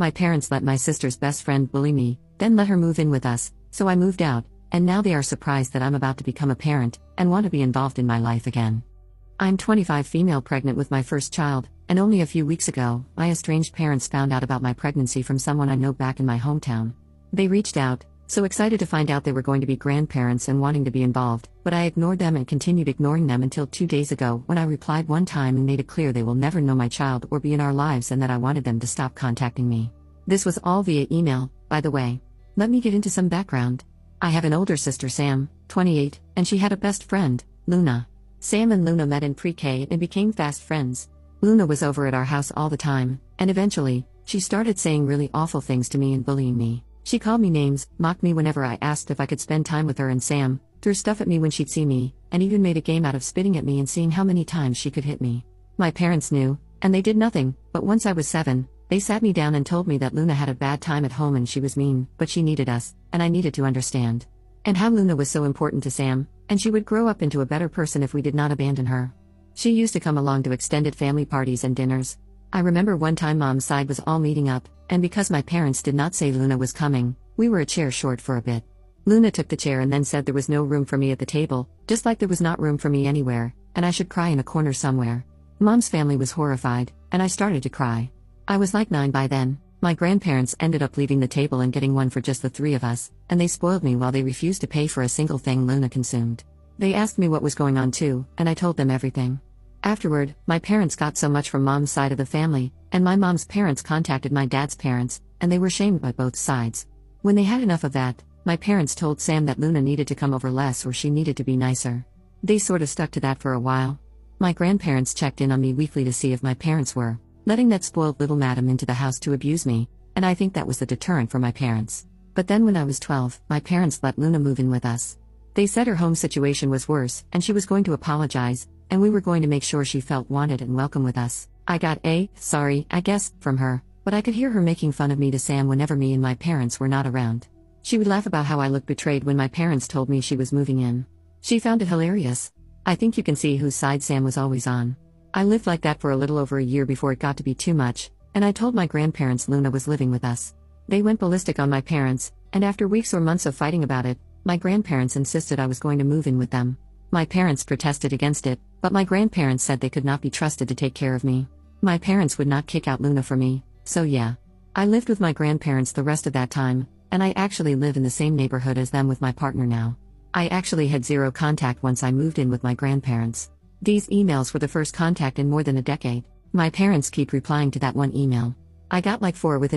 My parents let my sister's best friend bully me, then let her move in with us, so I moved out, and now they are surprised that I'm about to become a parent, and want to be involved in my life again. I'm 25, female, pregnant with my first child, and only a few weeks ago, my estranged parents found out about my pregnancy from someone I know back in my hometown. They reached out, so excited to find out they were going to be grandparents and wanting to be involved, but I ignored them and continued ignoring them until 2 days ago when I replied one time and made it clear they will never know my child or be in our lives and that I wanted them to stop contacting me. This was all via email, by the way. Let me get into some background. I have an older sister, Sam, 28, and she had a best friend, Luna. Sam and Luna met in pre-K and became fast friends. Luna was over at our house all the time, and eventually, she started saying really awful things to me and bullying me. She called me names, mocked me whenever I asked if I could spend time with her and Sam, threw stuff at me when she'd see me, and even made a game out of spitting at me and seeing how many times she could hit me. My parents knew, and they did nothing, but once I was 7, they sat me down and told me that Luna had a bad time at home and she was mean, but she needed us, and I needed to understand. And how Luna was so important to Sam, and she would grow up into a better person if we did not abandon her. She used to come along to extended family parties and dinners. I remember one time Mom's side was all meeting up, and because my parents did not say Luna was coming, we were a chair short for a bit. Luna took the chair and then said there was no room for me at the table, just like there was not room for me anywhere, and I should cry in a corner somewhere. Mom's family was horrified, and I started to cry. I was like 9 by then. My grandparents ended up leaving the table and getting one for just the 3 of us, and they spoiled me while they refused to pay for a single thing Luna consumed. They asked me what was going on too, and I told them everything. Afterward, my parents got so much from Mom's side of the family, and my mom's parents contacted my dad's parents, and they were shamed by both sides. When they had enough of that, my parents told Sam that Luna needed to come over less or she needed to be nicer. They sort of stuck to that for a while. My grandparents checked in on me weekly to see if my parents were letting that spoiled little madam into the house to abuse me, and I think that was the deterrent for my parents. But then when I was 12, my parents let Luna move in with us. They said her home situation was worse, and she was going to apologize, and we were going to make sure she felt wanted and welcome with us. I got a sorry, I guess, from her, but I could hear her making fun of me to Sam whenever me and my parents were not around. She would laugh about how I looked betrayed when my parents told me she was moving in. She found it hilarious. I think you can see whose side Sam was always on. I lived like that for a little over a year before it got to be too much, and I told my grandparents Luna was living with us. They went ballistic on my parents, and after weeks or months of fighting about it, my grandparents insisted I was going to move in with them. My parents protested against it, but my grandparents said they could not be trusted to take care of me. My parents would not kick out Luna for me, so yeah. I lived with my grandparents the rest of that time, and I actually live in the same neighborhood as them with my partner now. I actually had zero contact once I moved in with my grandparents. These emails were the first contact in more than a decade. My parents keep replying to that one email. I got like 4 within